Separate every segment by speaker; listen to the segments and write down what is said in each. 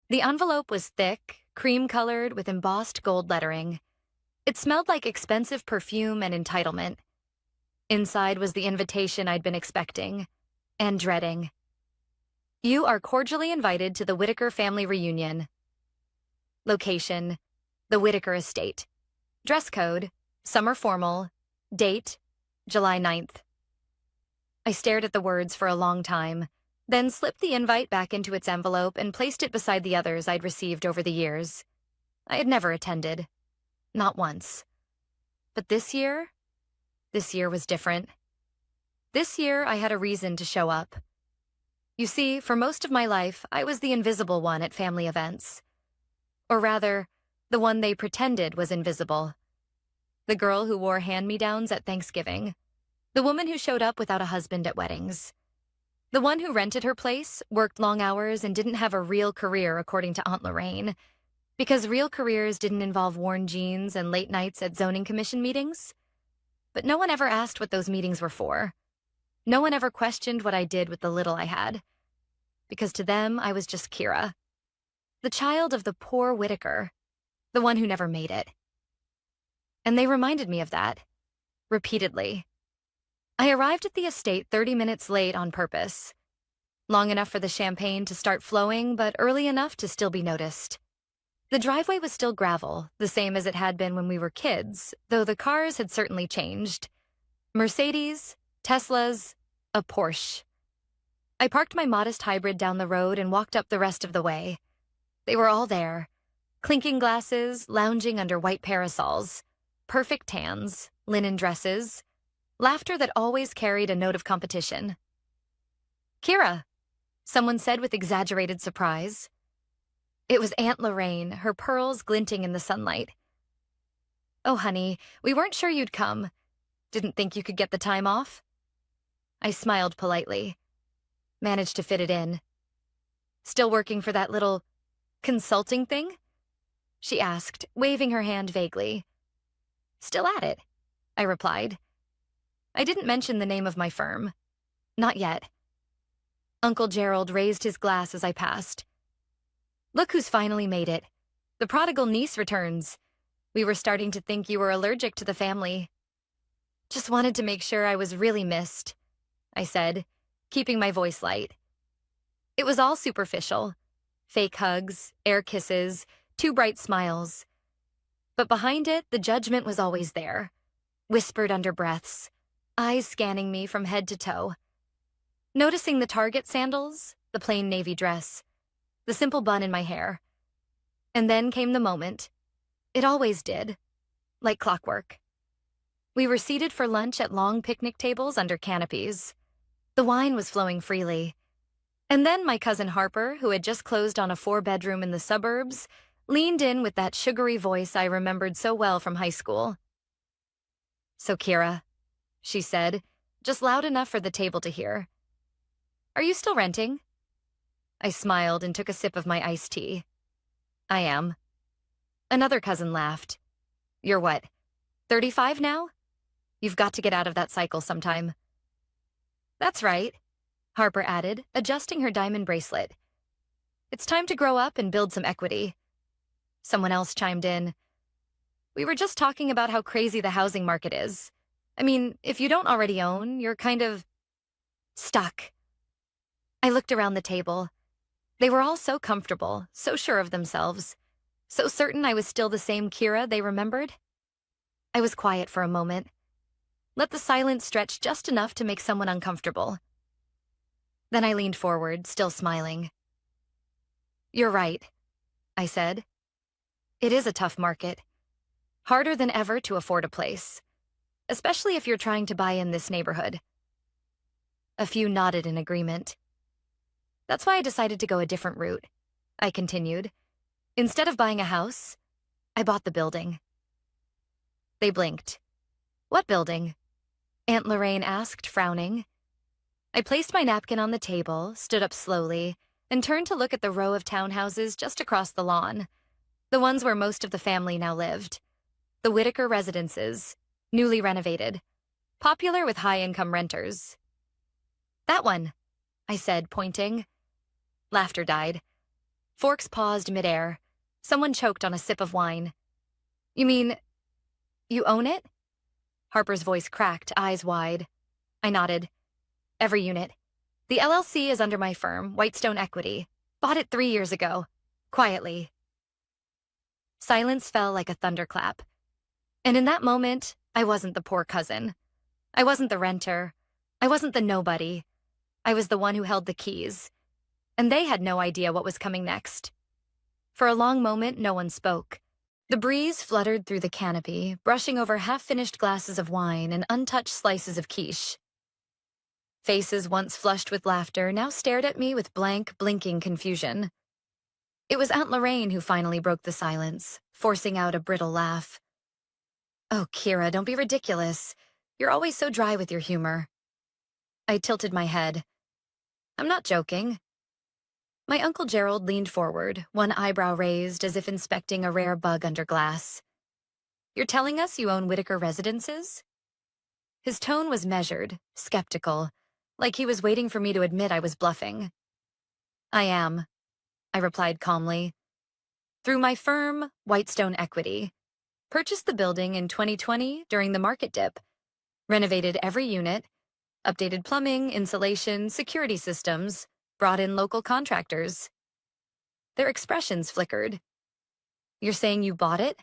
Speaker 1: The envelope was thick, cream-colored with embossed gold lettering. It smelled like expensive perfume and entitlement. Inside was the invitation I'd been expecting and dreading. You are cordially invited to the Whitaker family reunion. Location, the Whitaker estate. Dress code, summer formal. Date, July 9th. I stared at the words for a long time, then slipped the invite back into its envelope and placed it beside the others I'd received over the years. I had never attended. Not once. But this year was different. This year, I had a reason to show up. You see, for most of my life, I was the invisible one at family events. Or rather, the one they pretended was invisible. The girl who wore hand-me-downs at Thanksgiving. The woman who showed up without a husband at weddings. The one who rented her place, worked long hours, and didn't have a real career according to Aunt Lorraine. Because real careers didn't involve worn jeans and late nights at zoning commission meetings. But no one ever asked what those meetings were for. No one ever questioned what I did with the little I had. Because to them, I was just Kira. The child of the poor Whitaker. The one who never made it. And they reminded me of that. Repeatedly. I arrived at the estate 30 minutes late on purpose. Long enough for the champagne to start flowing, but early enough to still be noticed. The driveway was still gravel, the same as it had been when we were kids, though the cars had certainly changed. Mercedes, Teslas, a Porsche. I parked my modest hybrid down the road and walked up the rest of the way. They were all there. Clinking glasses, lounging under white parasols. Perfect tans, linen dresses. Laughter that always carried a note of competition. "Kira," someone said with exaggerated surprise. It was Aunt Lorraine, her pearls glinting in the sunlight. "Oh, honey, we weren't sure you'd come. Didn't think you could get the time off?" I smiled politely. Managed to fit it in. "Still working for that little consulting thing?" she asked, waving her hand vaguely. "Still at it," I replied. I didn't mention the name of my firm. Not yet. Uncle Gerald raised his glass as I passed. "Look who's finally made it. The prodigal niece returns. We were starting to think you were allergic to the family." "Just wanted to make sure I was really missed," I said, keeping my voice light. It was all superficial. Fake hugs, air kisses, two bright smiles. But behind it, the judgment was always there. Whispered under breaths, eyes scanning me from head to toe. Noticing the Target sandals, the plain navy dress, the simple bun in my hair. And then came the moment. It always did. Like clockwork. We were seated for lunch at long picnic tables under canopies. The wine was flowing freely. And then my cousin Harper, who had just closed on a 4-bedroom in the suburbs, leaned in with that sugary voice I remembered so well from high school. "So, Kira," she said, just loud enough for the table to hear. "Are you still renting?" I smiled and took a sip of my iced tea. "I am." Another cousin laughed. "You're what, 35 now? You've got to get out of that cycle sometime." "That's right," Harper added, adjusting her diamond bracelet. "It's time to grow up and build some equity." Someone else chimed in. "We were just talking about how crazy the housing market is. I mean, if you don't already own, you're kind of stuck." I looked around the table. They were all so comfortable, so sure of themselves, so certain I was still the same Kira they remembered. I was quiet for a moment. Let the silence stretch just enough to make someone uncomfortable. Then I leaned forward, still smiling. "You're right," I said. "It is a tough market. Harder than ever to afford a place, especially if you're trying to buy in this neighborhood." A few nodded in agreement. "That's why I decided to go a different route," I continued. "Instead of buying a house, I bought the building." They blinked. "What building?" Aunt Lorraine asked, frowning. I placed my napkin on the table, stood up slowly, and turned to look at the row of townhouses just across the lawn, the ones where most of the family now lived. The Whitaker residences, newly renovated, popular with high-income renters. "That one," I said, pointing. Laughter died. Forks paused midair. Someone choked on a sip of wine. You mean, you own it? Harper's voice cracked, eyes wide. I nodded. Every unit. The LLC is under my firm, Whitestone Equity. Bought it 3 years ago. Quietly. Silence fell like a thunderclap. And in that moment, I wasn't the poor cousin. I wasn't the renter. I wasn't the nobody. I was the one who held the keys. And they had no idea what was coming next. For a long moment, no one spoke. The breeze fluttered through the canopy, brushing over half-finished glasses of wine and untouched slices of quiche. Faces once flushed with laughter now stared at me with blank, blinking confusion. It was Aunt Lorraine who finally broke the silence, forcing out a brittle laugh. Oh, Kira, don't be ridiculous. You're always so dry with your humor. I tilted my head. I'm not joking. My Uncle Gerald leaned forward, one eyebrow raised as if inspecting a rare bug under glass. You're telling us you own Whitaker Residences? His tone was measured, skeptical, like he was waiting for me to admit I was bluffing. I am, I replied calmly. Through my firm, Whitestone Equity. Purchased the building in 2020 during the market dip. Renovated every unit. Updated plumbing, insulation, security systems. Brought in local contractors. Their expressions flickered. You're saying you bought it?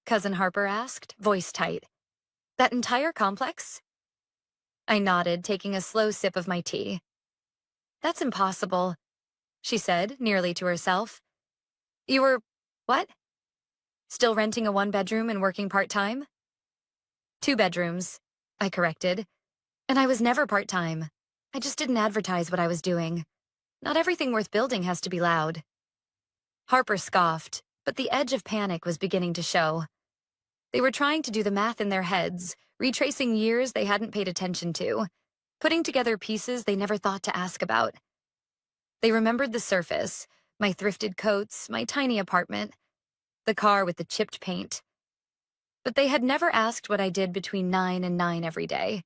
Speaker 1: Cousin Harper asked, voice tight. That entire complex? I nodded, taking a slow sip of my tea. That's impossible, she said, nearly to herself. You were, what? Still renting a 1-bedroom and working part-time? 2 bedrooms, I corrected. And I was never part-time. I just didn't advertise what I was doing. Not everything worth building has to be loud. Harper scoffed, but the edge of panic was beginning to show. They were trying to do the math in their heads, retracing years they hadn't paid attention to, putting together pieces they never thought to ask about. They remembered the surface, my thrifted coats, my tiny apartment, the car with the chipped paint. But they had never asked what I did between 9 and 9 every day.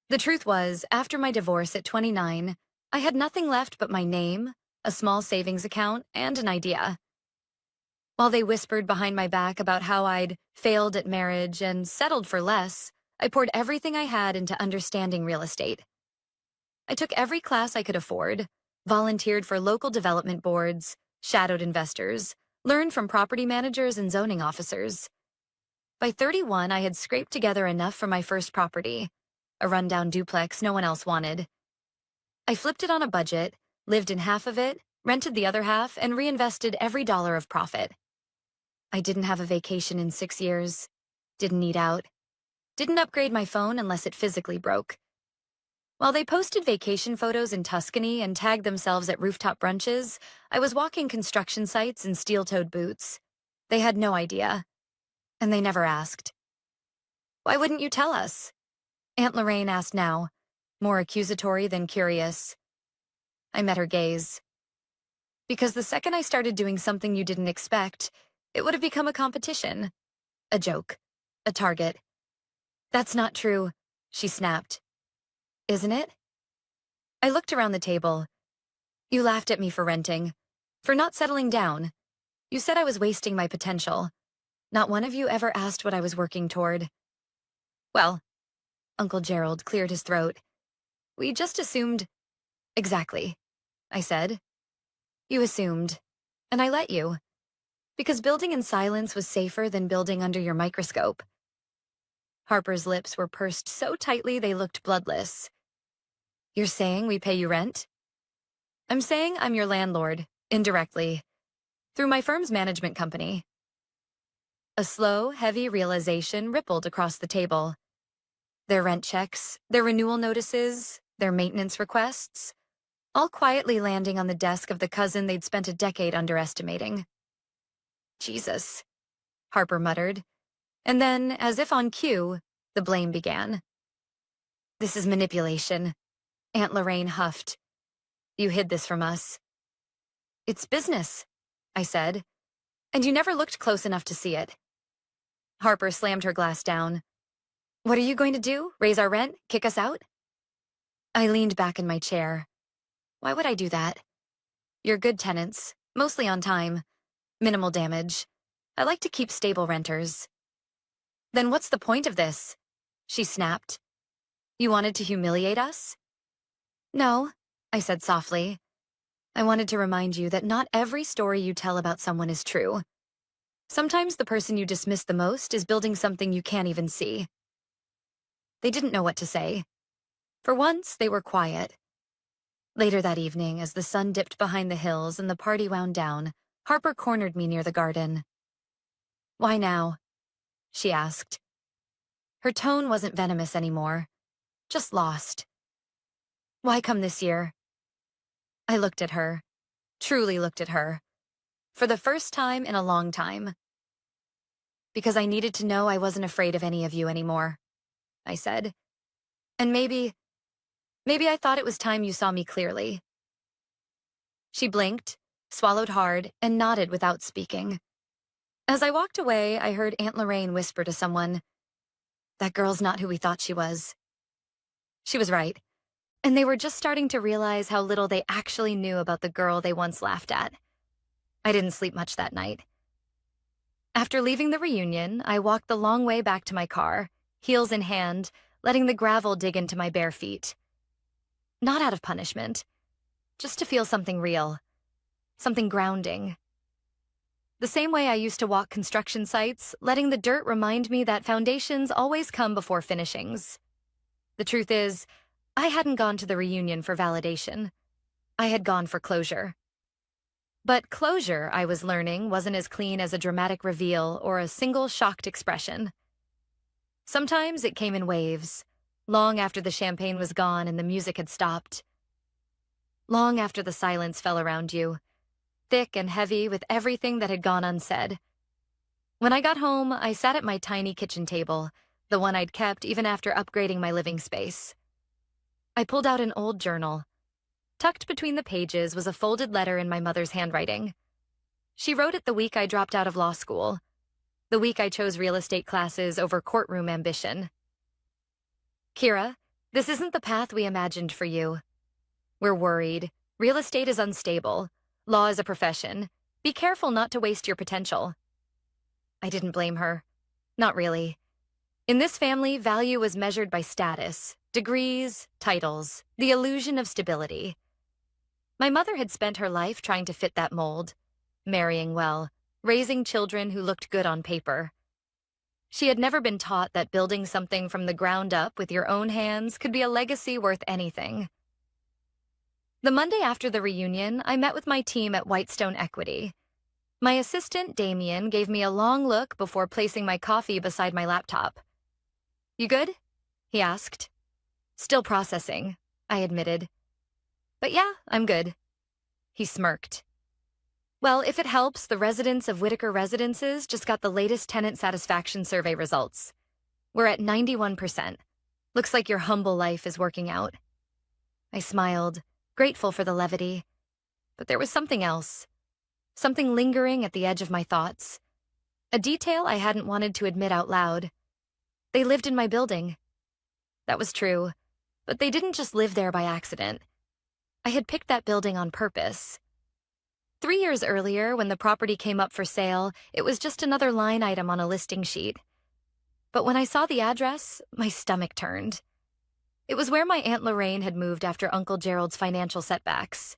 Speaker 1: The truth was, after my divorce at 29, I had nothing left but my name, a small savings account, and an idea. While they whispered behind my back about how I'd failed at marriage and settled for less, I poured everything I had into understanding real estate. I took every class I could afford, volunteered for local development boards, shadowed investors, learned from property managers and zoning officers. By 31, I had scraped together enough for my first property, a rundown duplex no one else wanted. I flipped it on a budget, lived in half of it, rented the other half, and reinvested every dollar of profit. I didn't have a vacation in 6 years, didn't eat out, didn't upgrade my phone unless it physically broke. While they posted vacation photos in Tuscany and tagged themselves at rooftop brunches, I was walking construction sites in steel-toed boots. They had no idea, and they never asked. Why wouldn't you tell us? Aunt Lorraine asked now, more accusatory than curious. I met her gaze. Because the second I started doing something you didn't expect, it would have become a competition. A joke. A target. That's not true, she snapped. Isn't it? I looked around the table. You laughed at me for renting, for not settling down. You said I was wasting my potential. Not one of you ever asked what I was working toward. Well, Uncle Gerald cleared his throat. We just assumed. Exactly, I said. You assumed, and I let you. Because building in silence was safer than building under your microscope. Harper's lips were pursed so tightly they looked bloodless. You're saying we pay you rent? I'm saying I'm your landlord, indirectly, through my firm's management company. A slow, heavy realization rippled across the table. Their rent checks, their renewal notices, their maintenance requests, all quietly landing on the desk of the cousin they'd spent a decade underestimating. Jesus, Harper muttered. And then, as if on cue, the blame began. This is manipulation, Aunt Lorraine huffed. You hid this from us. It's business, I said, and you never looked close enough to see it. Harper slammed her glass down. What are you going to do? Raise our rent? Kick us out? I leaned back in my chair. Why would I do that? You're good tenants, mostly on time, minimal damage. I like to keep stable renters. Then what's the point of this? She snapped. You wanted to humiliate us? No, I said softly. I wanted to remind you that not every story you tell about someone is true. Sometimes the person you dismiss the most is building something you can't even see. They didn't know what to say. For once, they were quiet. Later that evening, as the sun dipped behind the hills and the party wound down, Harper cornered me near the garden. Why now? She asked. Her tone wasn't venomous anymore, just lost. Why come this year? I looked at her, truly looked at her, for the first time in a long time. Because I needed to know I wasn't afraid of any of you anymore, I said. And maybe I thought it was time you saw me clearly. She blinked, swallowed hard, and nodded without speaking. As I walked away, I heard Aunt Lorraine whisper to someone, "That girl's not who we thought she was." She was right, and they were just starting to realize how little they actually knew about the girl they once laughed at. I didn't sleep much that night. After leaving the reunion, I walked the long way back to my car, heels in hand, letting the gravel dig into my bare feet. Not out of punishment, just to feel something real, something grounding. The same way I used to walk construction sites, letting the dirt remind me that foundations always come before finishings. The truth is, I hadn't gone to the reunion for validation. I had gone for closure. But closure, I was learning, wasn't as clean as a dramatic reveal or a single shocked expression. Sometimes it came in waves, long after the champagne was gone and the music had stopped. Long after the silence fell around you, thick and heavy with everything that had gone unsaid. When I got home, I sat at my tiny kitchen table, the one I'd kept even after upgrading my living space. I pulled out an old journal. Tucked between the pages was a folded letter in my mother's handwriting. She wrote it the week I dropped out of law school, the week I chose real estate classes over courtroom ambition. Kira, this isn't the path we imagined for you. We're worried. Real estate is unstable. Law is a profession. Be careful not to waste your potential. I didn't blame her. Not really. In this family, value was measured by status, degrees, titles, the illusion of stability. My mother had spent her life trying to fit that mold, marrying well, raising children who looked good on paper. She had never been taught that building something from the ground up with your own hands could be a legacy worth anything. The Monday after the reunion, I met with my team at Whitestone Equity. My assistant, Damien, gave me a long look before placing my coffee beside my laptop. You good? He asked. Still processing, I admitted. But yeah, I'm good. He smirked. Well, if it helps, the residents of Whitaker Residences just got the latest tenant satisfaction survey results. We're at 91%. Looks like your humble life is working out. I smiled, grateful for the levity. But there was something else. Something lingering at the edge of my thoughts. A detail I hadn't wanted to admit out loud. They lived in my building. That was true, but they didn't just live there by accident. I had picked that building on purpose. 3 years earlier, when the property came up for sale, it was just another line item on a listing sheet. But when I saw the address, my stomach turned. It was where my Aunt Lorraine had moved after Uncle Gerald's financial setbacks,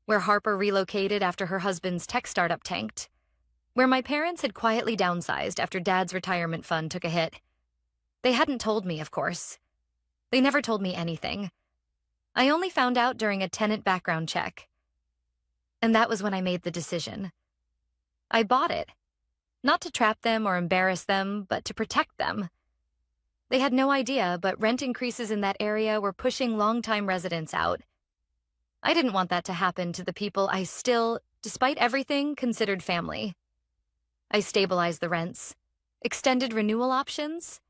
Speaker 1: where Harper relocated after her husband's tech startup tanked, where my parents had quietly downsized after Dad's retirement fund took a hit. They hadn't told me, of course. They never told me anything. I only found out during a tenant background check. And that was when I made the decision. I bought it. Not to trap them or embarrass them, but to protect them. They had no idea, but rent increases in that area were pushing longtime residents out. I didn't want that to happen to the people I still, despite everything, considered family. I stabilized the rents, extended renewal options,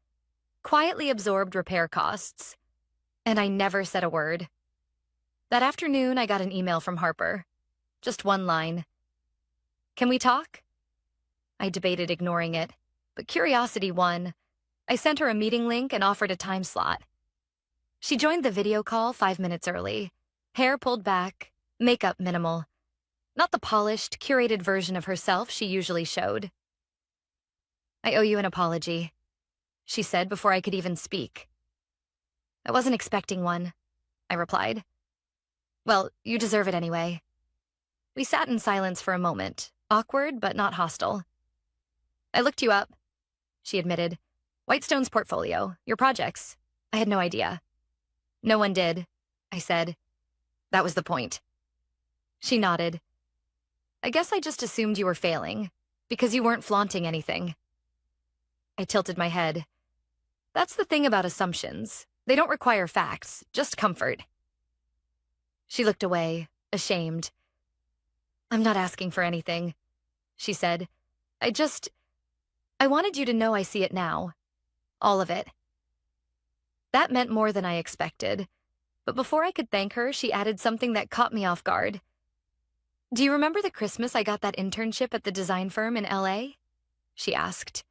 Speaker 1: quietly absorbed repair costs, and I never said a word. That afternoon, I got an email from Harper. Just one line. Can we talk? I debated ignoring it, but curiosity won. I sent her a meeting link and offered a time slot. She joined the video call 5 minutes early, hair pulled back, makeup minimal. not the polished, curated version of herself she usually showed. "I owe you an apology," she said before I could even speak. "I wasn't expecting one," I replied. "Well, you deserve it anyway." We sat in silence for a moment, awkward but not hostile. "I looked you up," she admitted. "Whitestone's portfolio, your projects. I had no idea." "No one did," I said. "That was the point." She nodded. "I guess I just assumed you were failing, because you weren't flaunting anything." I tilted my head. "That's the thing about assumptions. They don't require facts, just comfort." She looked away, ashamed. "I'm not asking for anything," she said. I wanted you to know I see it now. All of it." That meant more than I expected. But before I could thank her, she added something that caught me off guard. "Do you remember the Christmas I got that internship at the design firm in LA?" she asked.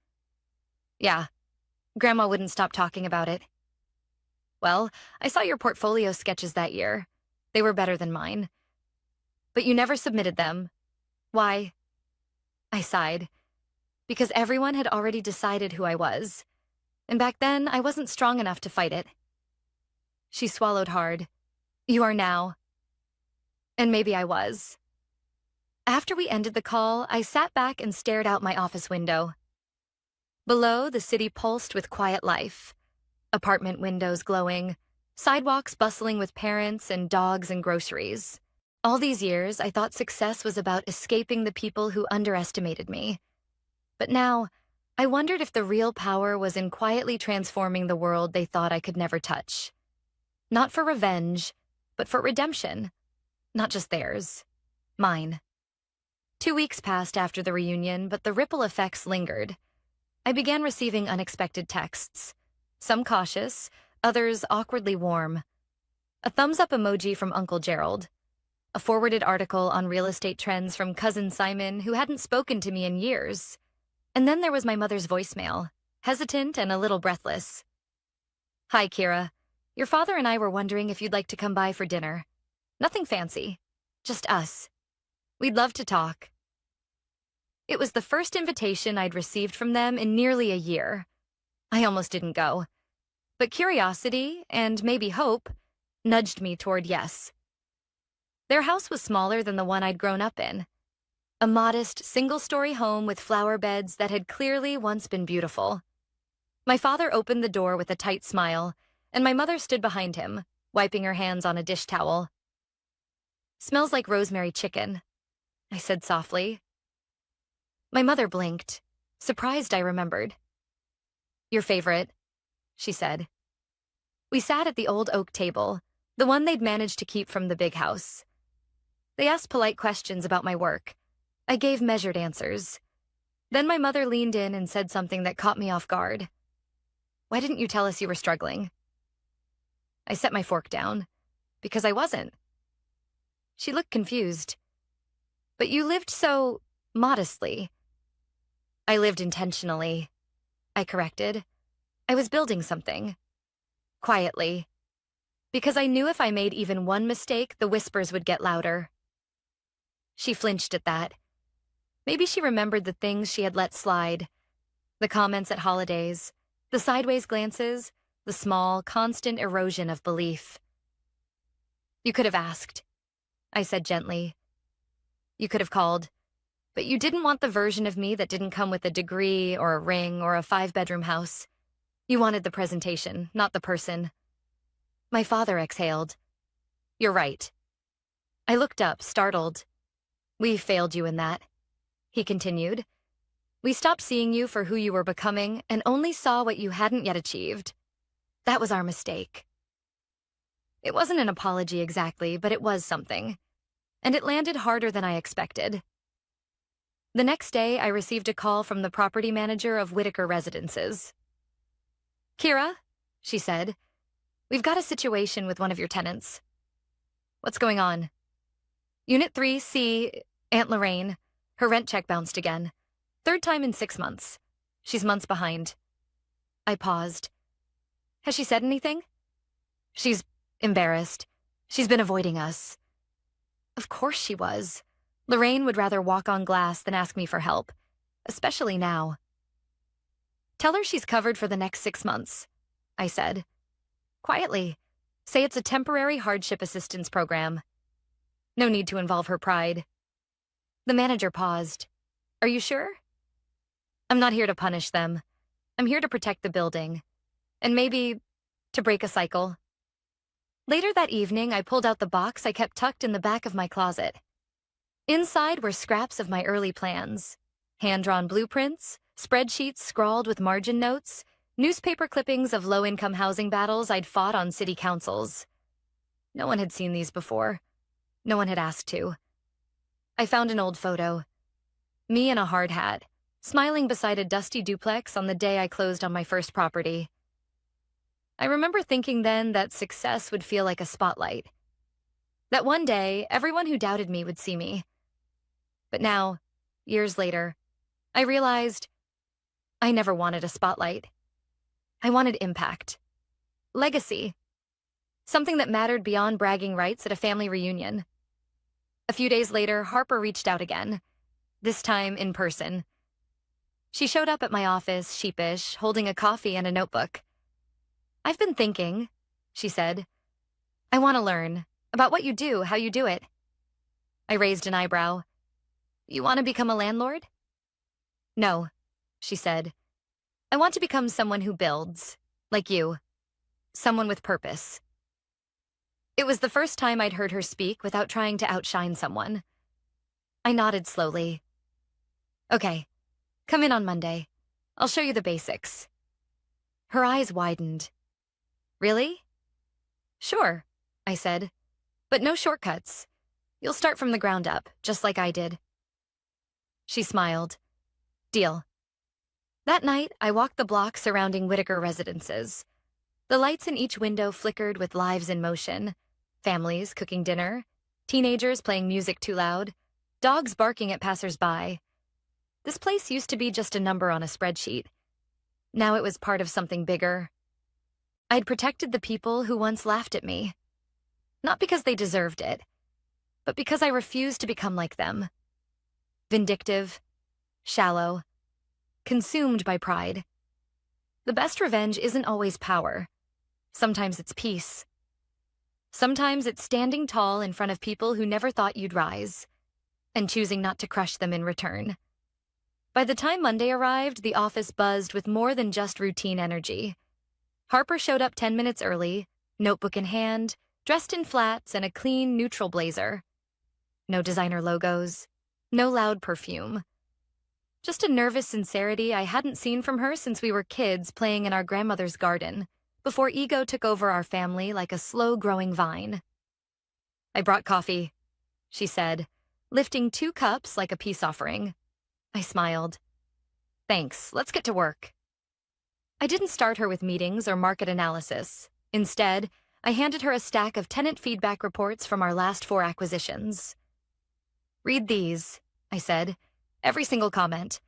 Speaker 1: "Yeah. Grandma wouldn't stop talking about it." "Well, I saw your portfolio sketches that year. They were better than mine. But you never submitted them. Why?" I sighed. "Because everyone had already decided who I was. And back then, I wasn't strong enough to fight it." She swallowed hard. "You are now." And maybe I was. After we ended the call, I sat back and stared out my office window. Below, the city pulsed with quiet life. Apartment windows glowing, sidewalks bustling with parents and dogs and groceries. All these years, I thought success was about escaping the people who underestimated me. But now, I wondered if the real power was in quietly transforming the world they thought I could never touch. Not for revenge, but for redemption. Not just theirs. Mine. 2 weeks passed after the reunion, but the ripple effects lingered. I began receiving unexpected texts. Some cautious, others awkwardly warm. A thumbs-up emoji from Uncle Gerald. A forwarded article on real estate trends from Cousin Simon, who hadn't spoken to me in years. And then there was my mother's voicemail, hesitant and a little breathless. "Hi, Kira. Your father and I were wondering if you'd like to come by for dinner. Nothing fancy. Just us. We'd love to talk." It was the first invitation I'd received from them in nearly a year. I almost didn't go. But curiosity, and maybe hope, nudged me toward yes. Their house was smaller than the one I'd grown up in. A modest, single-story home with flower beds that had clearly once been beautiful. My father opened the door with a tight smile, and my mother stood behind him, wiping her hands on a dish towel. "Smells like rosemary chicken," I said softly. My mother blinked, surprised I remembered. "Your favorite," she said. We sat at the old oak table, the one they'd managed to keep from the big house. They asked polite questions about my work. I gave measured answers. Then my mother leaned in and said something that caught me off guard. "Why didn't you tell us you were struggling?" I set my fork down, because I wasn't. She looked confused. "But you lived so modestly." "I lived intentionally," I corrected. "I was building something. Quietly. Because I knew if I made even one mistake, the whispers would get louder." She flinched at that. Maybe she remembered the things she had let slide. The comments at holidays, the sideways glances, the small, constant erosion of belief. "You could have asked," I said gently. "You could have called. But you didn't want the version of me that didn't come with a degree or a ring or a 5-bedroom house. You wanted the presentation, not the person." My father exhaled. "You're right." I looked up, startled. "We failed you in that," he continued. "We stopped seeing you for who you were becoming and only saw what you hadn't yet achieved. That was our mistake." It wasn't an apology exactly, but it was something. And it landed harder than I expected. The next day, I received a call from the property manager of Whitaker Residences. "Kira," she said, "we've got a situation with one of your tenants." "What's going on?" "Unit 3C, Aunt Lorraine. Her rent check bounced again. 3rd time in 6 months. She's months behind." I paused. "Has she said anything?" "She's embarrassed. She's been avoiding us." Of course she was. Lorraine would rather walk on glass than ask me for help, especially now. Tell her she's covered for the next 6 months, I said. Quietly, say it's a temporary hardship assistance program. No need to involve her pride. The manager paused. Are you sure? I'm not here to punish them. I'm here to protect the building. And maybe to break a cycle. Later that evening, I pulled out the box I kept tucked in the back of my closet. Inside were scraps of my early plans. Hand-drawn blueprints, spreadsheets scrawled with margin notes, newspaper clippings of low-income housing battles I'd fought on city councils. No one had seen these before. No one had asked to. I found an old photo. Me in a hard hat, smiling beside a dusty duplex on the day I closed on my first property. I remember thinking then that success would feel like a spotlight. That one day, everyone who doubted me would see me. But now, years later, I realized I never wanted a spotlight. I wanted impact. Legacy. Something that mattered beyond bragging rights at a family reunion. A few days later, Harper reached out again, this time in person. She showed up at my office, sheepish, holding a coffee and a notebook. I've been thinking, she said. I want to learn about what you do, how you do it. I raised an eyebrow. You want to become a landlord? No, she said. I want to become someone who builds, like you. Someone with purpose. It was the first time I'd heard her speak without trying to outshine someone. I nodded slowly. Okay, come in on Monday. I'll show you the basics. Her eyes widened. Really? Sure, I said. But no shortcuts. You'll start from the ground up, just like I did. She smiled. Deal. That night, I walked the block surrounding Whitaker residences. The lights in each window flickered with lives in motion. Families cooking dinner, teenagers playing music too loud, dogs barking at passers-by. This place used to be just a number on a spreadsheet. Now it was part of something bigger. I'd protected the people who once laughed at me. Not because they deserved it, but because I refused to become like them. Vindictive, shallow, consumed by pride. The best revenge isn't always power. Sometimes it's peace. Sometimes it's standing tall in front of people who never thought you'd rise, and choosing not to crush them in return. By the time Monday arrived, the office buzzed with more than just routine energy. Harper showed up 10 minutes early, notebook in hand, dressed in flats and a clean, neutral blazer. No designer logos, no loud perfume. Just a nervous sincerity I hadn't seen from her since we were kids playing in our grandmother's garden, before ego took over our family like a slow-growing vine. I brought coffee, she said, lifting 2 cups like a peace offering. I smiled. Thanks, let's get to work. I didn't start her with meetings or market analysis. Instead, I handed her a stack of tenant feedback reports from our last 4 acquisitions. Read these, I said. Every single comment.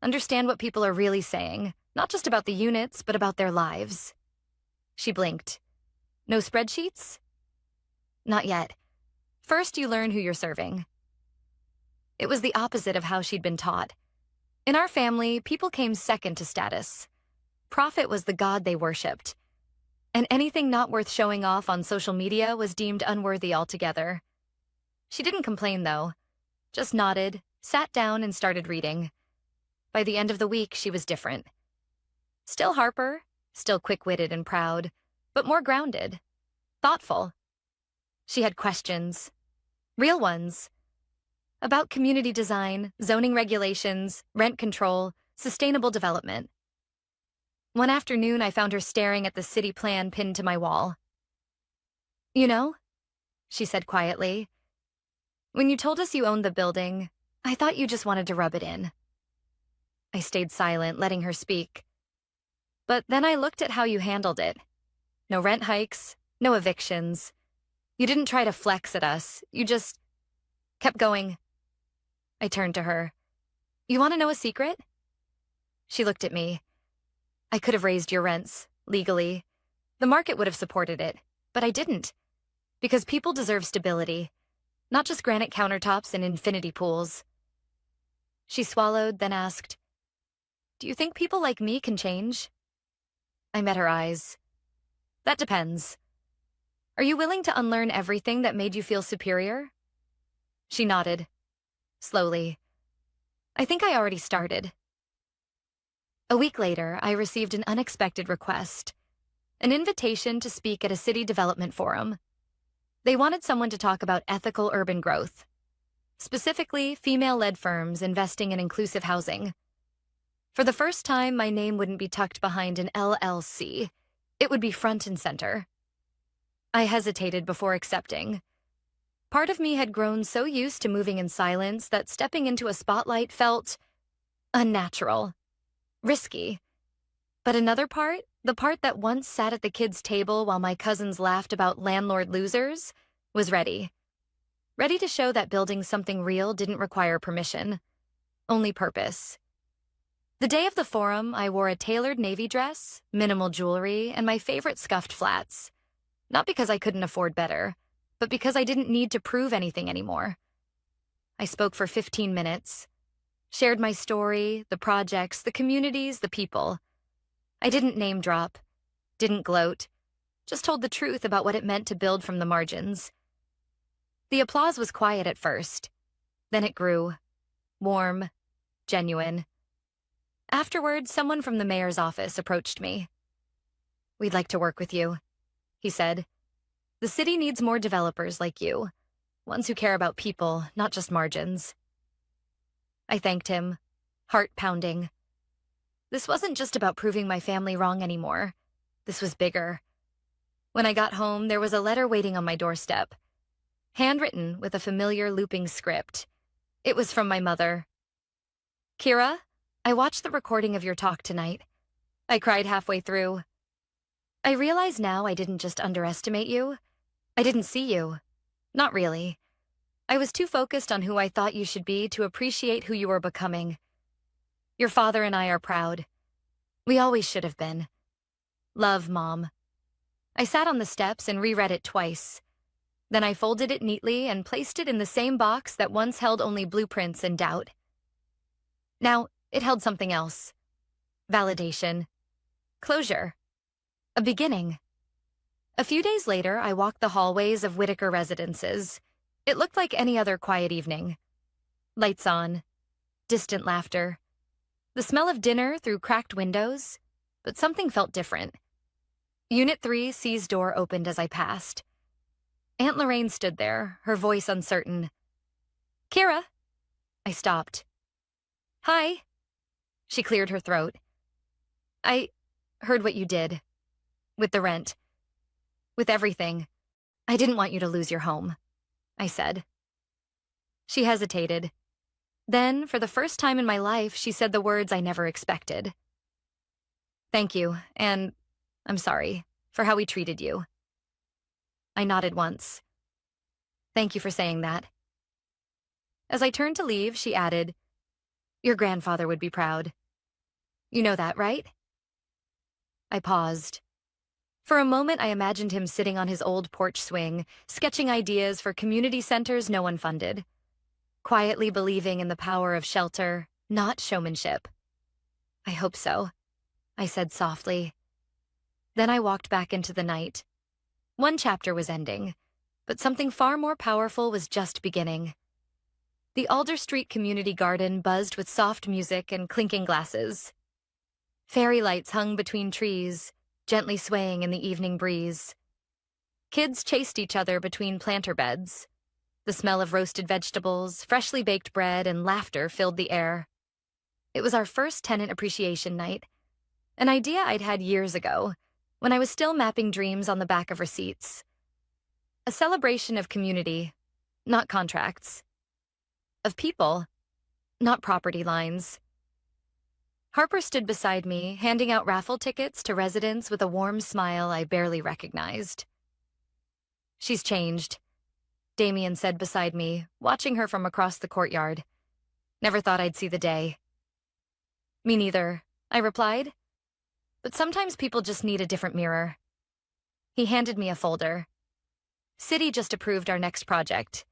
Speaker 1: Understand what people are really saying, not just about the units, but about their lives. She blinked. No spreadsheets? Not yet. First, you learn who you're serving. It was the opposite of how she'd been taught. In our family, people came second to status. Profit was the god they worshipped. And anything not worth showing off on social media was deemed unworthy altogether. She didn't complain, though. Just nodded, sat down, and started reading. By the end of the week, she was different. Still Harper, still quick-witted and proud, but more grounded, thoughtful. She had questions, real ones, about community design, zoning regulations, rent control, sustainable development. One afternoon, I found her staring at the city plan pinned to my wall. You know, she said quietly, when you told us you owned the building, I thought you just wanted to rub it in. I stayed silent, letting her speak. But then I looked at how you handled it. No rent hikes, no evictions. You didn't try to flex at us, you just kept going. I turned to her. You want to know a secret? She looked at me. I could have raised your rents, legally. The market would have supported it, but I didn't. Because people deserve stability. not just granite countertops and infinity pools. She swallowed, then asked, "Do you think people like me can change?" I met her eyes. "That depends. Are you willing to unlearn everything that made you feel superior?" She nodded, slowly. "I think I already started." A week later, I received an unexpected request, an invitation to speak at a city development forum. They wanted someone to talk about ethical urban growth, specifically female-led firms investing in inclusive housing. For the first time, my name wouldn't be tucked behind an LLC. It would be front and center. I hesitated before accepting. Part of me had grown so used to moving in silence that stepping into a spotlight felt unnatural, risky. But another part, the part that once sat at the kids' table while my cousins laughed about landlord losers, was ready. Ready to show that building something real didn't require permission, only purpose. The day of the forum, I wore a tailored navy dress, minimal jewelry, and my favorite scuffed flats. Not because I couldn't afford better, but because I didn't need to prove anything anymore. I spoke for 15 minutes, shared my story, the projects, the communities, the people. I didn't name drop, didn't gloat, just told the truth about what it meant to build from the margins. The applause was quiet at first. Then it grew, warm, genuine. Afterward, someone from the mayor's office approached me. "We'd like to work with you," he said. "The city needs more developers like you, ones who care about people, not just margins." I thanked him, heart pounding. This wasn't just about proving my family wrong anymore. This was bigger. When I got home, there was a letter waiting on my doorstep, handwritten with a familiar looping script. It was from my mother. "Kira, I watched the recording of your talk tonight. I cried halfway through. I realize now I didn't just underestimate you. I didn't see you. Not really. I was too focused on who I thought you should be to appreciate who you were becoming. Your father and I are proud. We always should have been. Love, Mom." I sat on the steps and reread it twice. Then I folded it neatly and placed it in the same box that once held only blueprints and doubt. Now, it held something else. Validation. Closure. A beginning. A few days later, I walked the hallways of Whitaker Residences. It looked like any other quiet evening. Lights on. Distant laughter. The smell of dinner through cracked windows. But something felt different. Unit 3C's door opened as I passed. Aunt Lorraine stood there, her voice uncertain. "Kira." I stopped. "Hi." She cleared her throat. "I heard what you did. With the rent. With everything. I didn't want you to lose your home," I said. She hesitated. Then, for the first time in my life, she said the words I never expected. "Thank you, and I'm sorry for how we treated you." I nodded once. "Thank you for saying that." As I turned to leave, she added, "Your grandfather would be proud. You know that, right?" I paused. For a moment, I imagined him sitting on his old porch swing, sketching ideas for community centers no one funded, quietly believing in the power of shelter, not showmanship. "I hope so," I said softly. Then I walked back into the night. One chapter was ending, but something far more powerful was just beginning. The Alder Street Community Garden buzzed with soft music and clinking glasses. Fairy lights hung between trees, gently swaying in the evening breeze. Kids chased each other between planter beds. The smell of roasted vegetables, freshly baked bread, and laughter filled the air. It was our first tenant appreciation night, an idea I'd had years ago, when I was still mapping dreams on the back of receipts. A celebration of community, not contracts. Of people, not property lines. Harper stood beside me, handing out raffle tickets to residents with a warm smile I barely recognized. "She's changed," Damien said beside me, watching her from across the courtyard. "Never thought I'd see the day." "Me neither," I replied. "But sometimes people just need a different mirror." He handed me a folder. "City just approved our next project.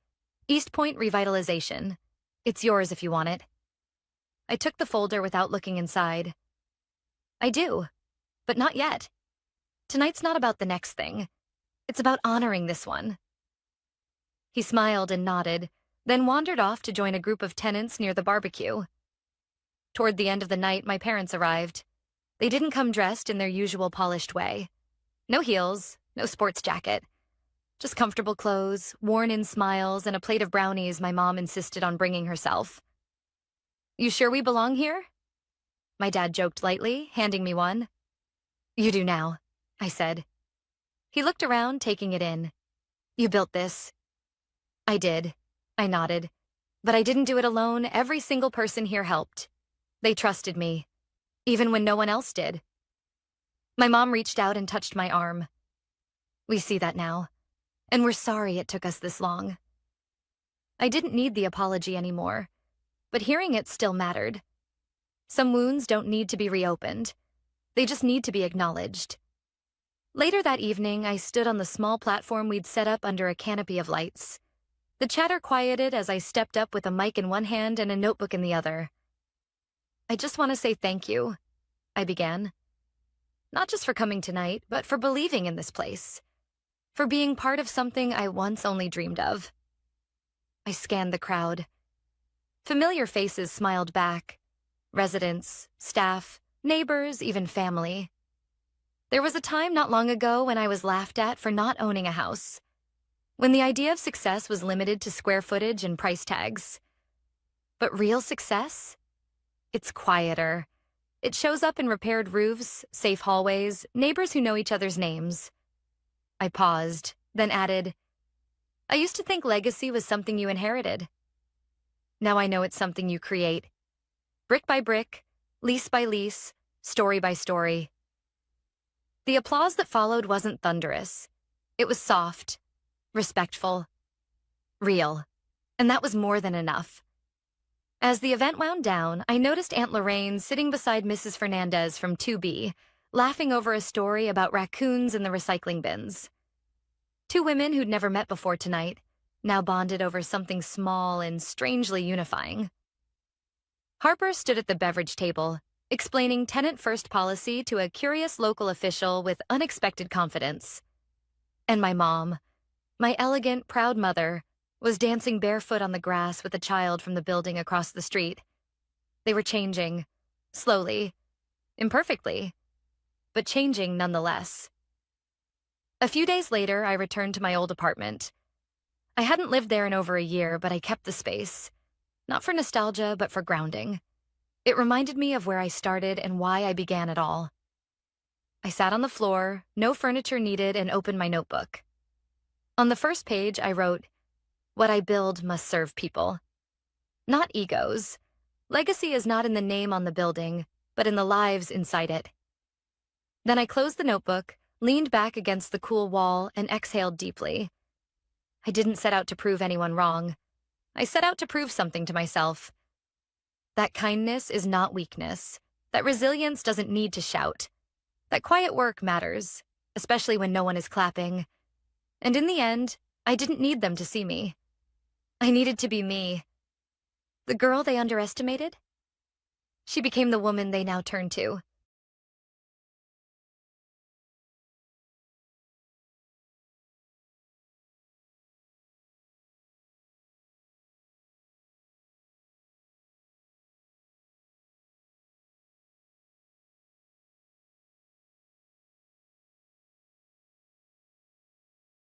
Speaker 1: East Point Revitalization. It's yours if you want it. I took the folder without looking inside. I do, but not yet. Tonight's not about the next thing. It's about honoring this one. He smiled and nodded, then wandered off to join a group of tenants near the barbecue. Toward the end of the night, my parents arrived. They didn't come dressed in their usual polished way. No heels, no sports jacket. Just comfortable clothes, worn-in smiles, and a plate of brownies my mom insisted on bringing herself. "You sure we belong here?" My dad joked lightly, handing me one. "You do now," I said. He looked around, taking it in. "You built this." "I did," I nodded. "But I didn't do it alone. Every single person here helped. They trusted me, even when no one else did." My mom reached out and touched my arm. "We see that now, and we're sorry it took us this long." I didn't need the apology anymore, but hearing it still mattered. Some wounds don't need to be reopened. They just need to be acknowledged. Later that evening, I stood on the small platform we'd set up under a canopy of lights. The chatter quieted as I stepped up with a mic in one hand and a notebook in the other. "I just want to say thank you," I began. "Not just for coming tonight, but for believing in this place. For being part of something I once only dreamed of." I scanned the crowd. Familiar faces smiled back. Residents, staff, neighbors, even family. There was a time not long ago when I was laughed at for not owning a house, when the idea of success was limited to square footage and price tags. But real success? It's quieter. It shows up in repaired roofs, safe hallways, neighbors who know each other's names. I paused, then added, "I used to think legacy was something you inherited. Now I know it's something you create. Brick by brick, lease by lease, story by story." The applause that followed wasn't thunderous. It was soft, respectful, real, and that was more than enough. As the event wound down, I noticed Aunt Lorraine sitting beside Mrs. Fernandez from 2B, laughing over a story about raccoons in the recycling bins. Two women who'd never met before tonight, now bonded over something small and strangely unifying. Harper stood at the beverage table, explaining tenant-first policy to a curious local official with unexpected confidence. And my mom, my elegant, proud mother, was dancing barefoot on the grass with a child from the building across the street. They were changing, slowly, imperfectly, but changing nonetheless. A few days later, I returned to my old apartment. I hadn't lived there in over a year, but I kept the space. Not for nostalgia, but for grounding. It reminded me of where I started and why I began it all. I sat on the floor, no furniture needed, and opened my notebook. On the first page, I wrote, "What I build must serve people." Not egos. Legacy is not in the name on the building, but in the lives inside it. Then I closed the notebook, leaned back against the cool wall, and exhaled deeply. I didn't set out to prove anyone wrong. I set out to prove something to myself. That kindness is not weakness. That resilience doesn't need to shout. That quiet work matters, especially when no one is clapping. And in the end, I didn't need them to see me. I needed to be me. The girl they underestimated? She became the woman they now turn to.